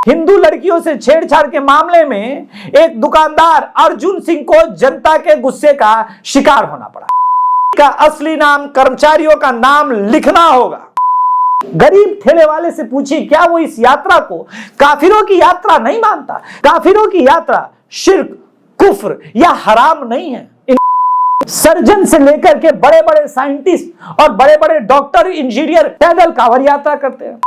हिंदू लड़कियों से छेड़छाड़ के मामले में एक दुकानदार अर्जुन सिंह को जनता के गुस्से का शिकार होना पड़ा। का असली नाम, कर्मचारियों का नाम लिखना होगा। गरीब ठेले वाले से पूछिए क्या वो इस यात्रा को काफिरों की यात्रा नहीं मानता। काफिरों की यात्रा शिर्क, कुफ्र या हराम नहीं है। सर्जन से लेकर के बड़े बड़े साइंटिस्ट और बड़े बड़े डॉक्टर, इंजीनियर पैदल कांवड़ यात्रा करते हैं।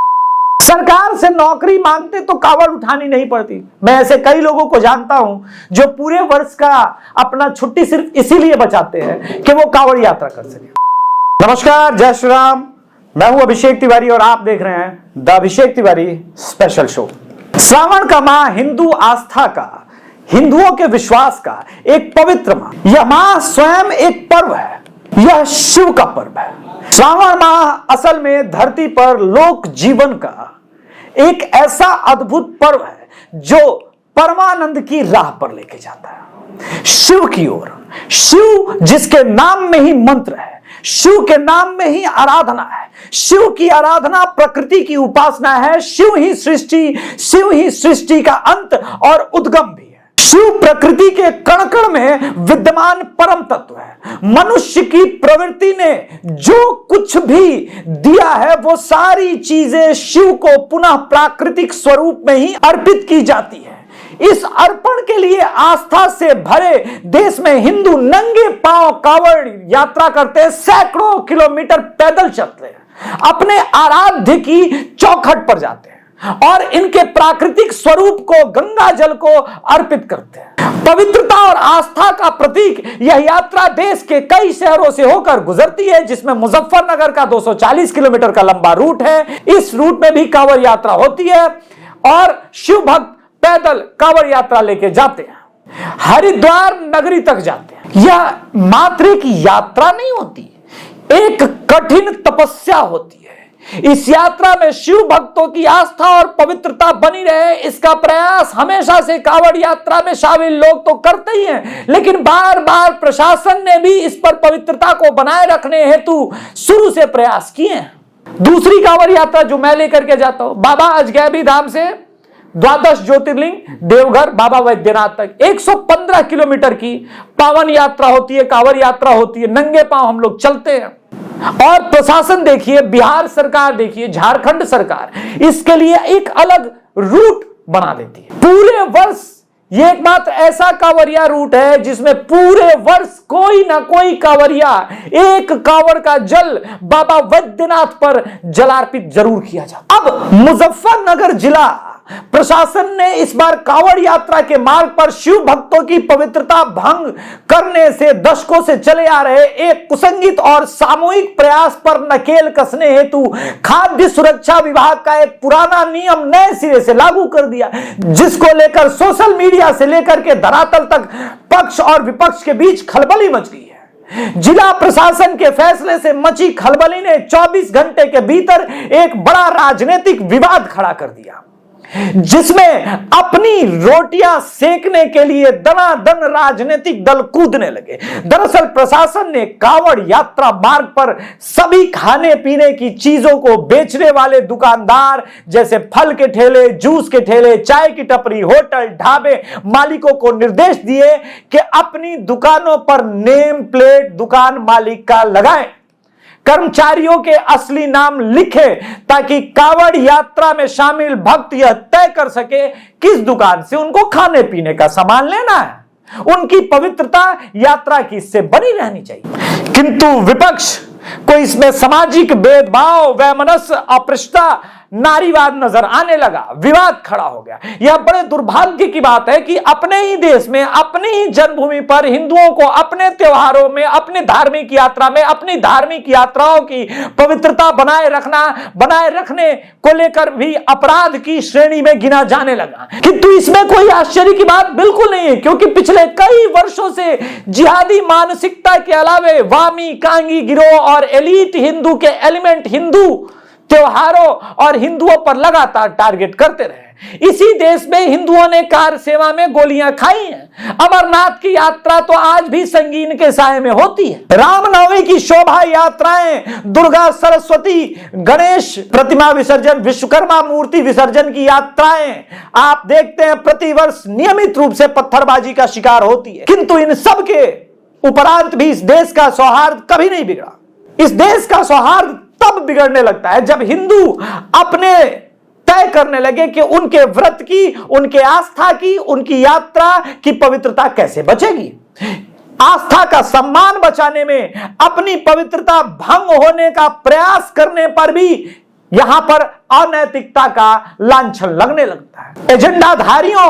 सरकार से नौकरी मांगते तो कांवड़ उठानी नहीं पड़ती। मैं ऐसे कई लोगों को जानता हूं जो पूरे वर्ष का अपना छुट्टी सिर्फ इसीलिए बचाते हैं कि वो कांवड़ यात्रा कर सके। नमस्कार, जय श्री राम। मैं हूं अभिषेक तिवारी और आप देख रहे हैं the Abhishek Tiwari special show. Shravan का माह हिंदू आस्था का, हिंदुओं के विश्वास का एक पवित्र माह। यह माह स्वयं एक पर्व है। यह शिव का पर्व है। श्रावण माह असल में धरती पर लोक जीवन का एक ऐसा अद्भुत पर्व है जो परमानंद की राह पर लेके जाता है, शिव की ओर। शिव जिसके नाम में ही मंत्र है, शिव के नाम में ही आराधना है। शिव की आराधना प्रकृति की उपासना है। शिव ही सृष्टि का अंत और उद्गम भी है। शिव प्रकृति के कण कण में विद्यमान परम तत्व है। मनुष्य की प्रवृत्ति ने जो कुछ भी दिया है वो सारी चीजें शिव को पुनः प्राकृतिक स्वरूप में ही अर्पित की जाती है। इस अर्पण के लिए आस्था से भरे देश में हिंदू नंगे पांव कांवड़ यात्रा करते हैं, सैकड़ों किलोमीटर पैदल चलते हैं, अपने आराध्य की चौखट पर जाते हैं और इनके प्राकृतिक स्वरूप को, गंगा जल को अर्पित करते हैं। पवित्रता और आस्था का प्रतीक यह यात्रा देश के कई शहरों से होकर गुजरती है, जिसमें मुजफ्फरनगर का 240 किलोमीटर का लंबा रूट है। इस रूट में भी कांवड़ यात्रा होती है और शिव भक्त पैदल कांवड़ यात्रा लेके जाते हैं, हरिद्वार नगरी तक जाते हैं। यह मात्र एक यात्रा नहीं होती, एक कठिन तपस्या होती है। इस यात्रा में शिव भक्तों की आस्था और पवित्रता बनी रहे, इसका प्रयास हमेशा से कांवड़ यात्रा में शामिल लोग तो करते ही हैं, लेकिन बार बार प्रशासन ने भी इस पर पवित्रता को बनाए रखने हेतु शुरू से प्रयास किए हैं। दूसरी कांवड़ यात्रा जो मैं लेकर के जाता हूं, बाबा अजगैबी धाम से द्वादश ज्योतिर्लिंग देवघर बाबा वैद्यनाथ तक 115 किलोमीटर की पावन यात्रा होती है, कांवड़ यात्रा होती है। नंगे पांव हम लोग चलते हैं और प्रशासन देखिए, बिहार सरकार देखिए, झारखंड सरकार इसके लिए एक अलग रूट बना देती है। पूरे वर्ष ये एकमात्र ऐसा कांवड़िया रूट है जिसमें पूरे वर्ष कोई ना कोई कांवड़िया एक कांवड़ का जल बाबा वैद्यनाथ पर जलार्पित जरूर किया जाता। अब मुजफ्फरनगर जिला प्रशासन ने इस बार कांवड़ यात्रा के मार्ग पर शिव भक्तों की पवित्रता भंग करने से दशकों से चले आ रहे एक कुसंगित और सामूहिक प्रयास पर नकेल कसने हेतु खाद्य सुरक्षा विभाग का एक पुराना नियम नए सिरे से लागू कर दिया, जिसको लेकर सोशल मीडिया से लेकर के धरातल तक पक्ष और विपक्ष के बीच खलबली मच गई है। जिला प्रशासन के फैसले से मची खलबली ने 24 घंटे के भीतर एक बड़ा राजनीतिक विवाद खड़ा कर दिया, जिसमें अपनी रोटियां सेकने के लिए दनादन राजनीतिक दल कूदने लगे। दरअसल प्रशासन ने कांवड़ यात्रा मार्ग पर सभी खाने पीने की चीजों को बेचने वाले दुकानदार जैसे फल के ठेले, जूस के ठेले, चाय की टपरी, होटल, ढाबे मालिकों को निर्देश दिए कि अपनी दुकानों पर नेम प्लेट दुकान मालिक का लगाएं, कर्मचारियों के असली नाम लिखे, ताकि कांवड़ यात्रा में शामिल भक्त यह तय कर सके किस दुकान से उनको खाने पीने का सामान लेना है। उनकी पवित्रता यात्रा की इससे बनी रहनी चाहिए। किंतु विपक्ष को इसमें सामाजिक भेदभाव, वैमनस्य, अपृष्टता, नारीवाद नजर आने लगा। विवाद खड़ा हो गया। यह बड़े दुर्भाग्य की बात है कि अपने ही देश में, अपनी ही जन्मभूमि पर हिंदुओं को अपने त्योहारों में, अपनी धार्मिक यात्रा में, अपनी धार्मिक यात्राओं की पवित्रता बनाए रखने को लेकर भी अपराध की श्रेणी में गिना जाने लगा। किंतु इसमें कोई आश्चर्य की बात बिल्कुल नहीं है, क्योंकि पिछले कई वर्षों से जिहादी मानसिकता के अलावे वामी, कांगी गिरोह और एलीट हिंदू के एलिमेंट हिंदू त्योहारों और हिंदुओं पर लगातार टारगेट करते रहे। इसी देश में हिंदुओं ने कार सेवा में गोलियां खाई हैं। अमरनाथ की यात्रा तो आज भी संगीन के साए में होती है। रामनवमी की शोभा यात्राएं, दुर्गा सरस्वती गणेश प्रतिमा विसर्जन, विश्वकर्मा मूर्ति विसर्जन की यात्राएं आप देखते हैं प्रतिवर्ष नियमित रूप से पत्थरबाजी का शिकार होती है। किंतु इन सब के उपरांत भी इस देश का सौहार्द कभी नहीं बिगड़ा। इस देश का सौहार्द तब बिगड़ने लगता है जब हिंदू अपने तय करने लगे कि उनके व्रत की, उनके आस्था की, उनकी यात्रा की पवित्रता कैसे बचेगी। आस्था का सम्मान बचाने में अपनी पवित्रता भंग होने का प्रयास करने पर भी यहां पर अनैतिकता का लांछन लगने लगता है। एजेंडाधारियों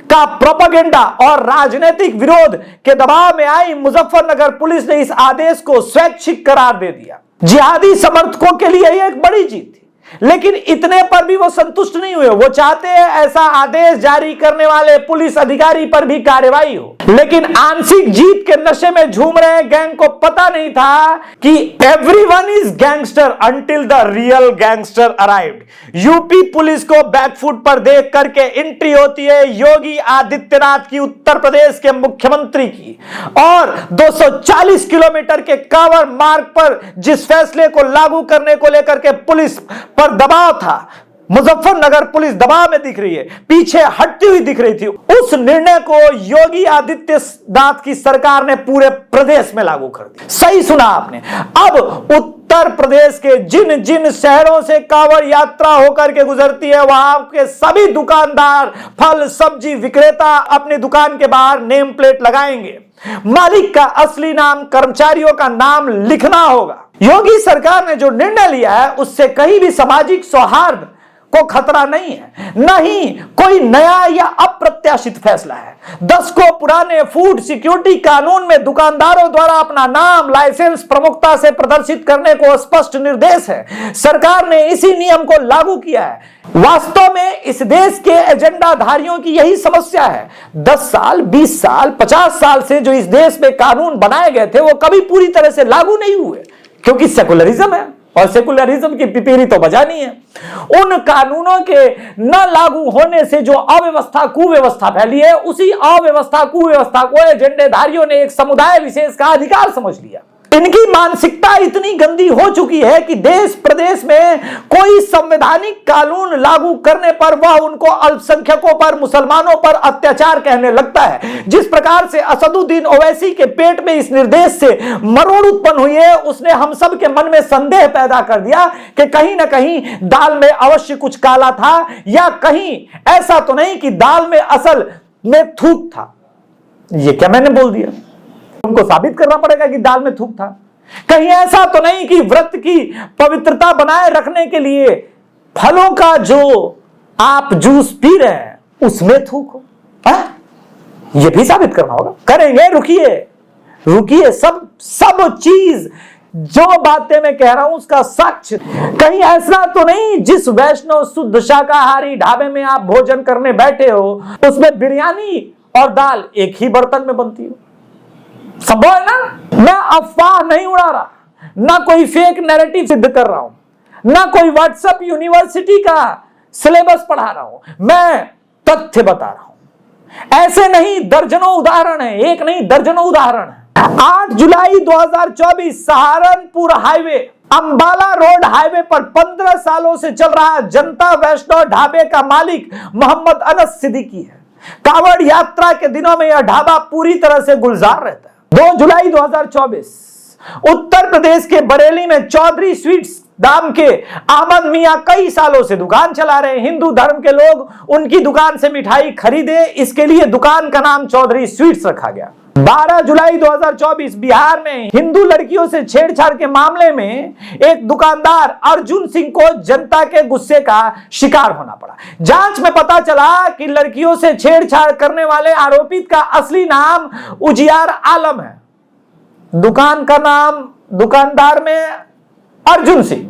का प्रोपेगेंडा और राजनीतिक विरोध के दबाव में आई मुजफ्फरनगर पुलिस ने इस आदेश को स्वैच्छिक करार दे दिया। जिहादी समर्थकों के लिए यह एक बड़ी जीत थी, लेकिन इतने पर भी वो संतुष्ट नहीं हुए। वो चाहते हैं ऐसा आदेश जारी करने वाले पुलिस अधिकारी पर भी कार्रवाई हो। लेकिन आंशिक जीत के नशे में झूम रहे गैंग को पता नहीं था कि everyone is gangster until the real gangster arrived. UP police को बैकफुट पर देख करके एंट्री होती है योगी आदित्यनाथ की, उत्तर प्रदेश के मुख्यमंत्री की। और 240 किलोमीटर के कांवड़ मार्ग पर जिस फैसले को लागू करने को लेकर के पुलिस पर दबाव था, मुजफ्फरनगर पुलिस दबाव में दिख रही है, पीछे हटती हुई दिख रही थी। उस निर्णय को योगी आदित्यनाथ की सरकार ने पूरे प्रदेश में लागू कर दिया। सही सुना आपने। अब उत्तर प्रदेश के जिन जिन शहरों से कांवड़ यात्रा होकर के गुजरती है, वहां के सभी दुकानदार, फल सब्जी विक्रेता अपनी दुकान के बाहर नेम प्लेट लगाएंगे। मालिक का असली नाम, कर्मचारियों का नाम लिखना होगा। योगी सरकार ने जो निर्णय लिया है उससे कहीं भी सामाजिक सौहार्द को खतरा नहीं है, नहीं कोई नया या अप्रत्याशित फैसला है। दशकों पुराने फूड सिक्योरिटी कानून में दुकानदारों द्वारा अपना नाम, लाइसेंस प्रमुखता से प्रदर्शित करने को स्पष्ट निर्देश है। सरकार ने इसी नियम को लागू किया है। वास्तव में इस देश के एजेंडाधारियों की यही समस्या है। 10 साल, 20 साल, 50 साल से जो इस देश में कानून बनाए गए थे वो कभी पूरी तरह से लागू नहीं हुए, क्योंकि सेकुलरिज्म है और सेकुलरिज्म की पिपीरी तो बजानी है। उन कानूनों के न लागू होने से जो अव्यवस्था कुव्यवस्था फैली है, उसी अव्यवस्था कुव्यवस्था को एजेंडेधारियों ने एक समुदाय विशेष का अधिकार समझ लिया। इनकी मानसिकता इतनी गंदी हो चुकी है कि देश प्रदेश में कोई संवैधानिक कानून लागू करने पर वह उनको अल्पसंख्यकों पर, मुसलमानों पर अत्याचार कहने लगता है। जिस प्रकार से असदुद्दीन ओवैसी के पेट में इस निर्देश से मरोड़ उत्पन्न हुई है, उसने हम सब के मन में संदेह पैदा कर दिया कि कहीं ना कहीं दाल में अवश्य कुछ काला था, या कहीं ऐसा तो नहीं कि दाल में असल में थूक था। ये क्या मैंने बोल दिया? उनको साबित करना पड़ेगा कि दाल में थूक था। कहीं ऐसा तो नहीं कि व्रत की पवित्रता बनाए रखने के लिए फलों का जो आप जूस पी रहे हैं उसमें थूक हो? यह भी साबित करना होगा। करेंगे, रुकिए रुकिए, सब चीज जो बातें मैं कह रहा हूं उसका साक्ष्य। कहीं ऐसा तो नहीं जिस वैष्णव शुद्ध शाकाहारी ढाबे में आप भोजन करने बैठे हो उसमें बिरयानी और दाल एक ही बर्तन में बनती हो? संभव है ना? मैं अफवाह नहीं उड़ा रहा, ना कोई फेक नैरेटिव सिद्ध कर रहा हूं, ना कोई व्हाट्सएप यूनिवर्सिटी का सिलेबस पढ़ा रहा हूं, मैं तथ्य बता रहा हूं। ऐसे नहीं दर्जनों उदाहरण है, एक नहीं दर्जनों उदाहरण है। 8 जुलाई 2024 Saharanpur highway, Ambala road highway पर 15 सालों से चल रहा जनता वैष्णव ढाबे का मालिक मोहम्मद अनस सिद्दीकी है। कांवड़ यात्रा के दिनों में यह ढाबा पूरी तरह से गुलजार रहता है। 2 जुलाई 2024 उत्तर प्रदेश के बरेली में चौधरी स्वीट्स नाम के अहमद मियां कई सालों से दुकान चला रहे हैं। हिंदू धर्म के लोग उनकी दुकान से मिठाई खरीदे, इसके लिए दुकान का नाम चौधरी स्वीट्स रखा गया। 12 जुलाई 2024 बिहार में हिंदू लड़कियों से छेड़छाड़ के मामले में एक दुकानदार अर्जुन सिंह को जनता के गुस्से का शिकार होना पड़ा। जांच में पता चला कि लड़कियों से छेड़छाड़ करने वाले आरोपित का असली नाम उजियार आलम है। दुकान का नाम दुकानदार में अर्जुन सिंह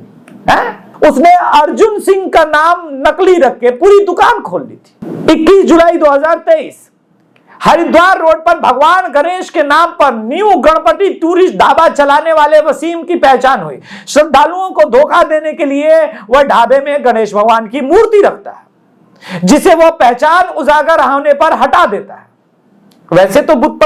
है। उसने अर्जुन सिंह का नाम नकली रख के पूरी दुकान खोल ली थी। 21 जुलाई 2023 हरिद्वार रोड पर भगवान गणेश के नाम पर न्यू गणपति टूरिस्ट ढाबा चलाने वाले वसीम की पहचान हुई। श्रद्धालुओं को धोखा देने के लिए वह ढाबे में गणेश भगवान की मूर्ति रखता है, जिसे वह पहचान उजागर होने पर हटा देता है। वैसे तो बुत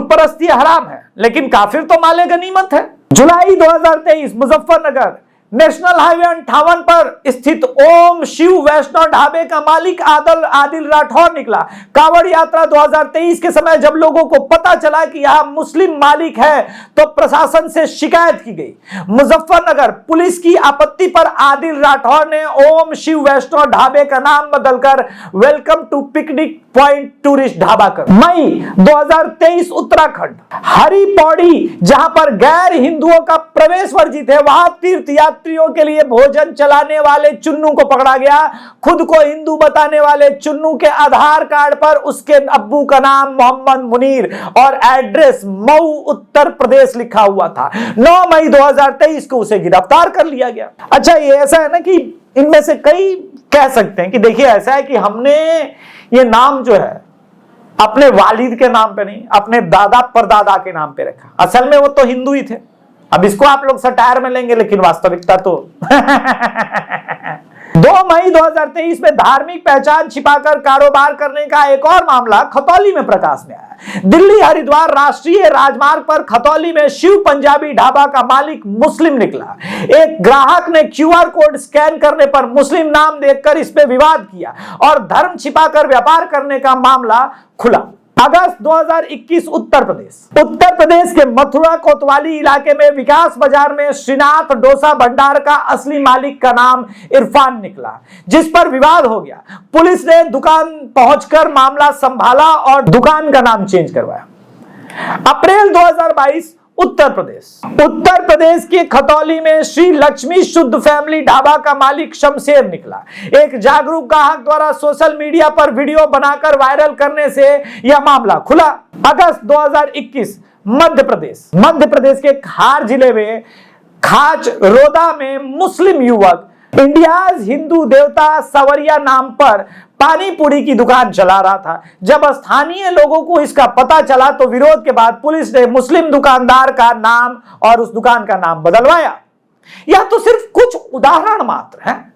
परस्ती हराम है, लेकिन काफिर तो माले गनीमत है। जुलाई 2023 मुजफ्फरनगर नेशनल हाईवे 58 पर स्थित ओम शिव वैष्णव ढाबे का मालिक आदिल राठौर निकला। कांवड़ यात्रा 2023 के समय जब लोगों को पता चला कि यह मुस्लिम मालिक है तो प्रशासन से शिकायत की गई। मुजफ्फरनगर पुलिस की आपत्ति पर आदिल राठौर ने ओम शिव वैष्णव ढाबे का नाम बदलकर welcome to picnic point tourist dhaba कर। मई 2023 उत्तराखंड हरी पौड़ी, जहां पर गैर हिंदुओं का प्रवेश वर्जित है, वहां तीर्थ यात्रियों के लिए भोजन चलाने वाले चुन्नू को पकड़ा गया। खुद को हिंदू बताने वाले चुन्नू के आधार कार्ड पर उसके अब्बू का नाम मोहम्मद मुनीर और एड्रेस मऊ उत्तर प्रदेश लिखा हुआ था। 9 मई 2023 को उसे गिरफ्तार कर लिया गया। अच्छा, ये ऐसा है ना कि इनमें से कई कह सकते हैं कि देखिए ऐसा है कि हमने ये नाम जो है अपने वालिद के नाम पे नहीं, अपने दादा परदादा के नाम पे रखा। असल में वो तो हिंदू ही थे। अब इसको आप लोग सटायर में लेंगे, लेकिन वास्तविकता तो 2 मई 2023 में धार्मिक पहचान छिपाकर कारोबार करने का एक और मामला खतौली में प्रकाश में आया। दिल्ली हरिद्वार राष्ट्रीय राजमार्ग पर खतौली में शिव पंजाबी ढाबा का मालिक मुस्लिम निकला। एक ग्राहक ने QR कोड स्कैन करने पर मुस्लिम नाम देखकर इस पे विवाद किया और धर्म छिपाकर व्यापार करने का मामला खुला। अगस्त 2021 उत्तर प्रदेश के मथुरा कोतवाली इलाके में विकास बाजार में श्रीनाथ डोसा भंडार का असली मालिक का नाम इरफान निकला, जिस पर विवाद हो गया। पुलिस ने दुकान पहुंचकर मामला संभाला और दुकान का नाम चेंज करवाया। अप्रैल 2022 उत्तर प्रदेश के खतौली में श्री लक्ष्मी शुद्ध फैमिली ढाबा का मालिक शमशेर निकला। एक जागरूक ग्राहक द्वारा सोशल मीडिया पर वीडियो बनाकर वायरल करने से यह मामला खुला। अगस्त 2021 मध्य प्रदेश के खार जिले में खाच रोदा में मुस्लिम युवक इंडियाज हिंदू देवता सवरिया नाम पर पानी पूरी की दुकान चला रहा था। जब स्थानीय लोगों को इसका पता चला तो विरोध के बाद पुलिस ने मुस्लिम दुकानदार का नाम और उस दुकान का नाम बदलवाया। यह तो सिर्फ कुछ उदाहरण मात्र है।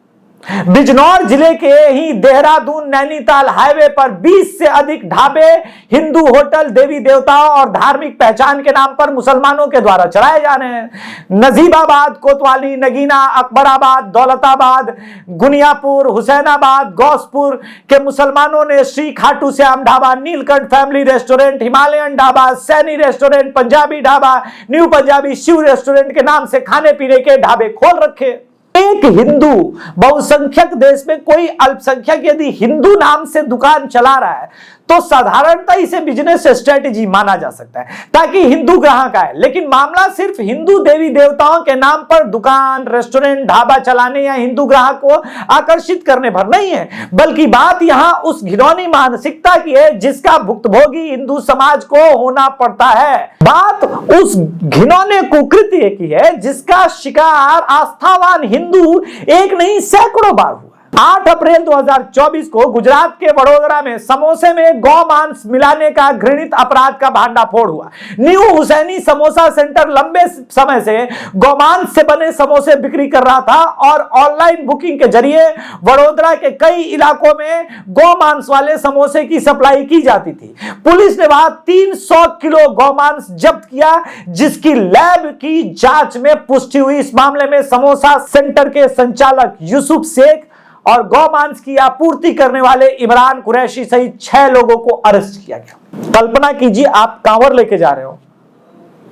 बिजनौर जिले के ही देहरादून नैनीताल हाईवे पर 20 से अधिक ढाबे हिंदू होटल देवी देवताओं और धार्मिक पहचान के नाम पर मुसलमानों के द्वारा चलाए जा रहे हैं। नजीबाबाद, कोतवाली, नगीना, अकबराबाद, दौलताबाद, गुनियापुर, हुसैनाबाद, गौसपुर के मुसलमानों ने Shri Khatu Shyam dhaba, Neelkanth family restaurant, Himalayan dhaba, Saini restaurant, Punjabi dhaba, new Punjabi Shiv restaurant के नाम से खाने पीने के ढाबे खोल रखे। एक हिंदू बहुसंख्यक देश में कोई अल्पसंख्यक यदि हिंदू नाम से दुकान चला रहा है तो साधारणतः इसे बिजनेस स्ट्रेटेजी माना जा सकता है ताकि हिंदू ग्राहक आए। लेकिन मामला सिर्फ हिंदू देवी देवताओं के नाम पर दुकान, रेस्टोरेंट, ढाबा चलाने या हिंदू ग्राहक को आकर्षित करने भर नहीं है, बल्कि बात यहां उस घिनौनी मानसिकता की है जिसका भुक्तभोगी हिंदू समाज को होना पड़ता है। बात उस घिनौने कुकृत्य की है जिसका शिकार आस्थावान हिंदू एक नहीं सैकड़ों बार हुआ। 8 अप्रैल 2024 को गुजरात के वडोदरा में समोसे में गौ मांस मिलाने का घृणित अपराध का भांडाफोड़ हुआ। न्यू हुसैनी समोसा सेंटर लंबे समय से गौमांस से बने समोसे बिक्री कर रहा था और ऑनलाइन बुकिंग के जरिए वडोदरा के कई इलाकों में गौमांस वाले समोसे की सप्लाई की जाती थी। पुलिस ने वहां 300 किलो गौमांस जब्त किया, जिसकी लैब की जांच में पुष्टि हुई। इस मामले में समोसा सेंटर के संचालक यूसुफ शेख और गौमांस की आपूर्ति करने वाले इमरान कुरैशी सहित 6 लोगों को अरेस्ट किया गया। कल्पना कीजिए आप कांवर लेके जा रहे हो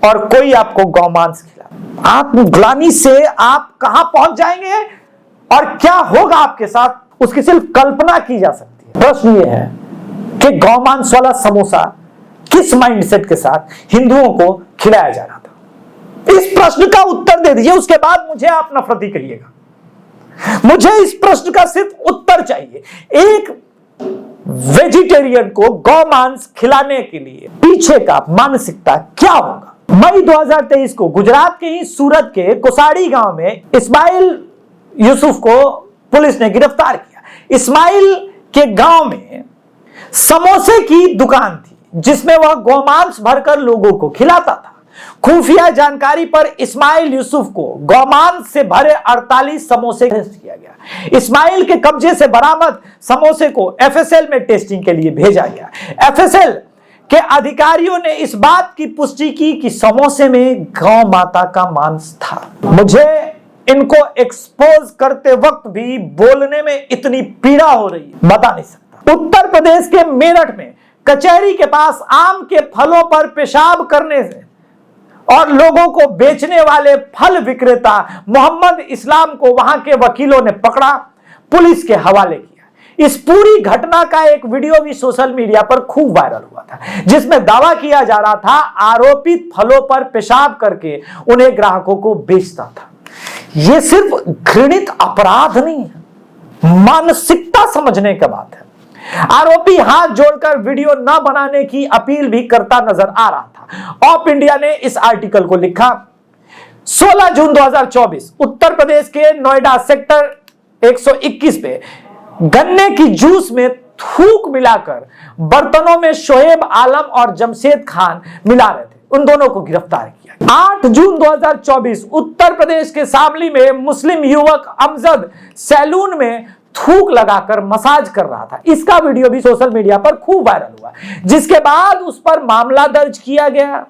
और कोई आपको गौमांस खिला, आप ग्लानि से आप कहां पहुंच जाएंगे और क्या होगा आपके साथ, उसकी सिर्फ कल्पना की जा सकती है। प्रश्न यह है कि गौमांस वाला समोसा किस माइंडसेट के साथ हिंदुओं को खिलाया जा रहा था? इस प्रश्न का उत्तर दे दीजिए, उसके बाद मुझे आप नफरती करिएगा। मुझे इस प्रश्न का सिर्फ उत्तर चाहिए। एक वेजिटेरियन को गौमांस खिलाने के लिए पीछे का मानसिकता क्या होगा? मई 2023 को गुजरात के ही सूरत के कोसाड़ी गांव में इस्माइल यूसुफ को पुलिस ने गिरफ्तार किया। इस्माइल के गांव में समोसे की दुकान थी जिसमें वह गोमांस भरकर लोगों को खिलाता था। खुफिया जानकारी पर इस्माइल यूसुफ को गोमांस से भरे 48 समोसे किया गया। इस्माइल के कब्जे से बरामद समोसे को एफएसएल में टेस्टिंग के लिए भेजा गया। एफएसएल के अधिकारियों ने इस बात की पुष्टि की कि समोसे में गौ माता का मांस था। मुझे इनको एक्सपोज करते वक्त भी बोलने में इतनी पीड़ा हो रही है, बता नहीं सकता। उत्तर प्रदेश के मेरठ में कचहरी के पास आम के फलों पर पेशाब करने से और लोगों को बेचने वाले फल विक्रेता मोहम्मद इस्लाम को वहां के वकीलों ने पकड़ा, पुलिस के हवाले किया। इस पूरी घटना का एक वीडियो भी सोशल मीडिया पर खूब वायरल हुआ था, जिसमें दावा किया जा रहा था आरोपित फलों पर पेशाब करके उन्हें ग्राहकों को बेचता था। यह सिर्फ घृणित अपराध नहीं है, मानसिकता समझने की बात है। आरोपी हाथ जोड़कर वीडियो न बनाने की अपील भी करता नजर आ रहा था। ऑफ इंडिया ने इस आर्टिकल को लिखा, 16 जून 2024 उत्तर प्रदेश के नोएडा सेक्टर 121 पे गन्ने की जूस में थूक मिलाकर बर्तनों में शोएब आलम और जमशेद खान मिला रहे थे, उन दोनों को गिरफ्तार किया। 8 जून 2024 उत्तर प्रदेश के शामली में मुस्लिम युवक अमजद सैलून में थूक लगाकर मसाज कर रहा था। इसका वीडियो भी सोशल मीडिया पर खूब वायरल हुआ, जिसके बाद उस पर मामला दर्ज किया गया,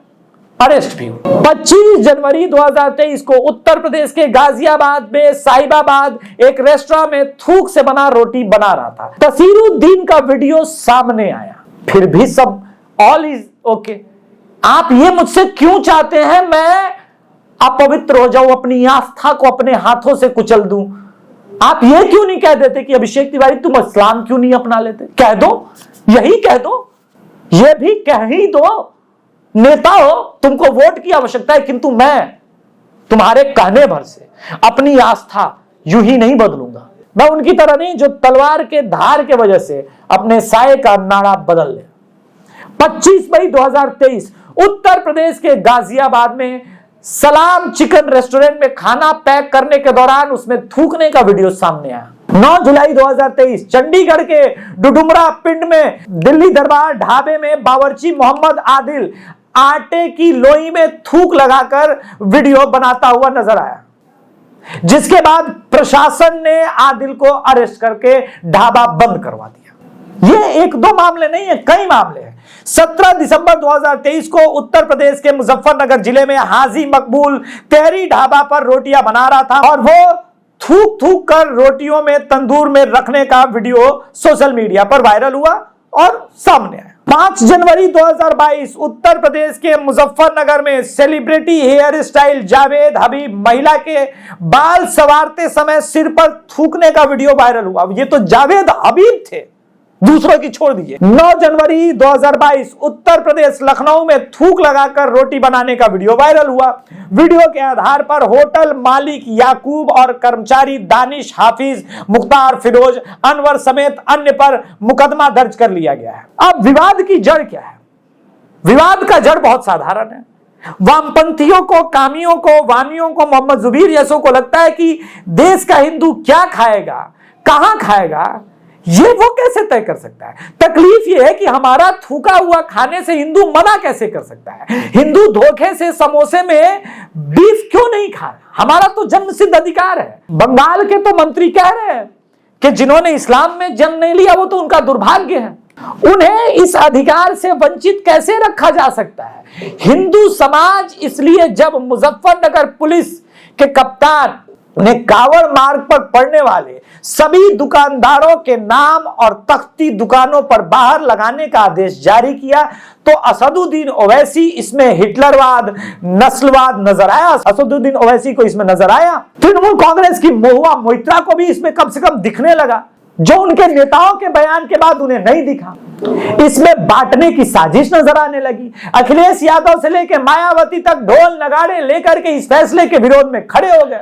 अरेस्ट भी हुआ। 25 जनवरी 2023 को उत्तर प्रदेश के गाजियाबाद में साहिबाबाद एक रेस्टोरेंट में थूक से बना रोटी बना रहा था। तसीरुद्दीन का वीडियो सामने आया। फिर भी सब ऑल इज ओके। आप ये मुझसे क्यों चाहते हैं मैं अपवित्र हो जाऊं, अपनी आस्था को अपने हाथों से कुचल दूं? आप ये क्यों नहीं कह देते कि अभिषेक तिवारी तुम इस्लाम क्यों नहीं अपना लेते? कह दो, यही कह दो, ये भी कह ही दो। नेता हो, तुमको वोट की आवश्यकता है, किंतु मैं तुम्हारे कहने भर से अपनी आस्था यूं ही नहीं बदलूंगा। मैं उनकी तरह नहीं जो तलवार के धार के वजह से अपने साये का नाड़ा बदल ले। 25 मई 2023 उत्तर प्रदेश के गाजियाबाद में सलाम चिकन रेस्टोरेंट में खाना पैक करने के दौरान उसमें थूकने का वीडियो सामने आया। 9 जुलाई 2023 चंडीगढ़ के डुडुमरा पिंड में दिल्ली दरबार ढाबे में बावर्ची मोहम्मद आदिल आटे की लोई में थूक लगाकर वीडियो बनाता हुआ नजर आया, जिसके बाद प्रशासन ने आदिल को अरेस्ट करके ढाबा बंद करवा दिया। ये एक दो मामले नहीं है, कई मामले हैं। 17 दिसंबर 2023 को उत्तर प्रदेश के मुजफ्फरनगर जिले में हाजी मकबूल तेहरी ढाबा पर रोटियां बना रहा था और वो थूक थूक कर रोटियों में तंदूर में रखने का वीडियो सोशल मीडिया पर वायरल हुआ और सामने आया। 5 जनवरी 2022 उत्तर प्रदेश के मुजफ्फरनगर में सेलिब्रिटी हेयर स्टाइल जावेद हबीब महिला के बाल संवारते समय सिर पर थूकने का वीडियो वायरल हुआ। ये तो जावेद हबीब थे, दूसरों की छोड़ दीजिए। 9 जनवरी 2022 उत्तर प्रदेश लखनऊ में थूक लगाकर रोटी बनाने का वीडियो वायरल हुआ। वीडियो के आधार पर होटल मालिक याकूब और कर्मचारी दानिश हाफिज मुख्तार फिरोज अनवर समेत अन्य पर मुकदमा दर्ज कर लिया गया है। अब विवाद की जड़ क्या है? विवाद का जड़ बहुत साधारण है। वामपंथियों को, कामियों को, वामियों को, मोहम्मद जुबीर जैसों को लगता है कि देश का हिंदू क्या खाएगा, कहां खाएगा, ये वो कैसे तय कर सकता है। तकलीफ ये है कि हमारा थूका हुआ खाने से हिंदू मना कैसे कर सकता है। हिंदू धोखे से समोसे में बीफ क्यों नहीं खा रहा? हमारा तो जन्म सिद्ध अधिकार है। बंगाल के तो मंत्री कह रहे हैं कि जिन्होंने इस्लाम में जन्म नहीं लिया वो तो उनका दुर्भाग्य है। उन्हें इस अधिकार से वंचित कैसे रखा जा सकता है? हिंदू समाज इसलिए जब मुजफ्फरनगर पुलिस के कप्तान ने कावड़ मार्ग पर पड़ने वाले सभी दुकानदारों के नाम और तख्ती दुकानों पर बाहर लगाने का आदेश जारी किया तो असदुद्दीन ओवैसी इसमें हिटलरवाद, नस्लवाद नजर आया। असदुद्दीन ओवैसी को इसमें नजर आया। तृणमूल कांग्रेस की महुआ मोइत्रा को भी इसमें कम से कम दिखने लगा, जो उनके नेताओं के बयान के बाद उन्हें नहीं दिखा। इसमें बांटने की साजिश नजर आने लगी। अखिलेश यादव से लेकर मायावती तक ढोल नगाड़े लेकर के इस फैसले के विरोध में खड़े हो गए।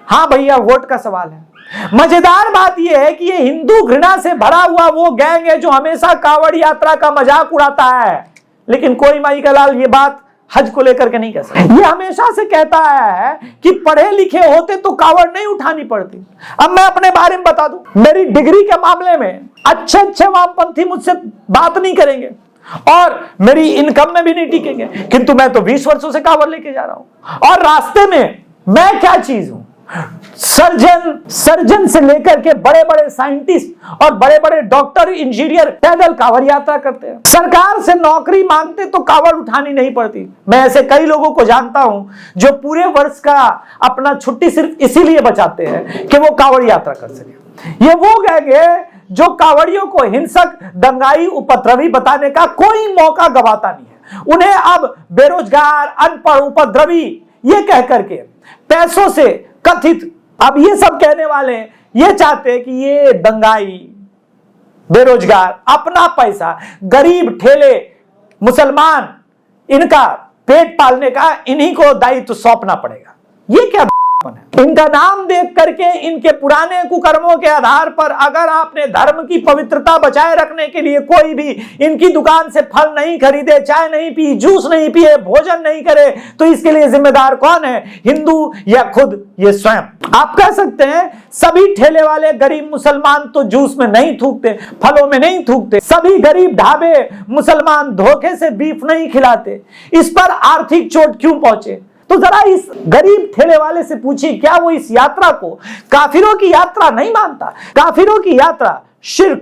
हाँ भैया, वोट का सवाल है। मजेदार बात यह है कि ये हिंदू घृणा से भरा हुआ वो गैंग है जो हमेशा कांवड़ यात्रा का मजाक उड़ाता है, लेकिन कोई माई का लाल ये बात हज को लेकर के नहीं कह सकते। ये हमेशा से कहता है कि पढ़े लिखे होते तो कावड़ नहीं उठानी पड़ती। अब मैं अपने बारे में बता दूं, मेरी डिग्री के मामले में अच्छे वामपंथी मुझसे बात नहीं करेंगे और मेरी इनकम में भी नहीं टिकेंगे, किंतु मैं तो 20 वर्षों से कावड़ लेके जा रहा हूं। और रास्ते में मैं क्या चीज हूं, सर्जन से लेकर के बड़े बड़े साइंटिस्ट और बड़े बड़े डॉक्टर इंजीनियर पैदल कांवड़ यात्रा करते हैं। सरकार से नौकरी मांगते तो कांवड़ उठानी नहीं पड़ती। मैं ऐसे कई लोगों को जानता हूं जो पूरे वर्ष का अपना छुट्टी सिर्फ इसीलिए बचाते हैं कि वो कांवड़ यात्रा कर सके। ये वो गैंग है जो कांवड़ियों को हिंसक, दंगाई, उपद्रवी बताने का कोई मौका गवाता नहीं है। उन्हें अब बेरोजगार, अनपढ़, उपद्रवी ये कह करके पैसों से कथित, अब ये सब कहने वाले ये चाहते हैं कि ये दंगाई, बेरोजगार, अपना पैसा, गरीब, ठेले, मुसलमान, इनका पेट पालने का इन्हीं को दायित्व सौंपना पड़ेगा। ये क्या है? इनका नाम देख करके इनके पुराने कुकर्मों के आधार पर अगर आपने धर्म की पवित्रता बचाए रखने के लिए कोई भी इनकी दुकान से फल नहीं खरीदे, चाय नहीं पी, जूस नहीं पिए, भोजन नहीं करे, तो इसके लिए जिम्मेदार कौन है? हिंदू या खुद ये स्वयं। आप कह सकते हैं सभी ठेले वाले गरीब मुसलमान तो जूस में नहीं थूकते, फलों में नहीं थूकते, सभी गरीब ढाबे मुसलमान धोखे से बीफ नहीं खिलाते, इस पर आर्थिक चोट क्यों पहुंचे? तो जरा इस गरीब ठेले वाले से पूछिए, क्या वो इस यात्रा को काफिरों की यात्रा नहीं मानता? काफिरों की यात्रा शिर्क,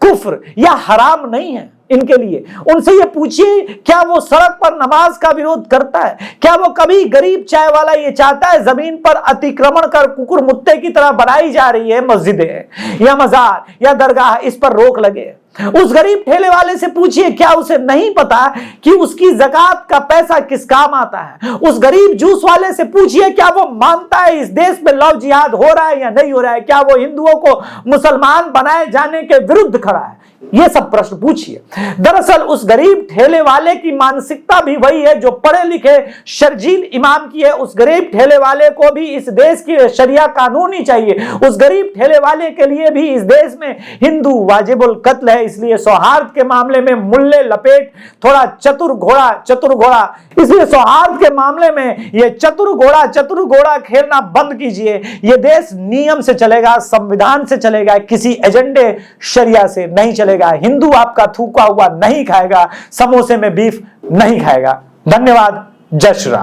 कुफ्र या हराम नहीं है इनके लिए। उनसे ये पूछिए, क्या वो सड़क पर नमाज का विरोध करता है? क्या वो कभी गरीब चाय वाला ये चाहता है जमीन पर अतिक्रमण कर कुकुर मुत्ते की तरह बनाई जा रही है मस्जिदें या मजार या दरगाह, इस पर रोक लगे? उस गरीब ठेले वाले से पूछिए, क्या उसे नहीं पता कि उसकी ज़कात का पैसा किस काम आता है? उस गरीब जूस वाले से पूछिए, क्या वो मानता है इस देश में लव जिहाद हो रहा है या नहीं हो रहा है? क्या वो हिंदुओं को मुसलमान बनाए जाने के विरुद्ध खड़ा है? ये सब प्रश्न पूछिए। दरअसल उस गरीब ठेले वाले की मानसिकता भी वही है जो पढ़े लिखे शर्जील इमाम की है। उस गरीब ठेले वाले को भी इस देश की शरिया कानून ही चाहिए। उस गरीब ठेले वाले के लिए भी इस देश में हिंदू वाजिबुल कत्ल है। इसलिए सौहार्द के मामले में मुल्ले लपेट थोड़ा चतुर घोड़ा, इसलिए सौहार्द के मामले में ये चतुर घोड़ा खेलना बंद कीजिए। ये देश नियम से चलेगा, संविधान से चलेगा, किसी एजेंडे शरिया से नहीं चलेगा। हिंदू आपका थूका हुआ नहीं खाएगा, समोसे में बीफ नहीं खाएगा। धन्यवाद। जय श्री राम।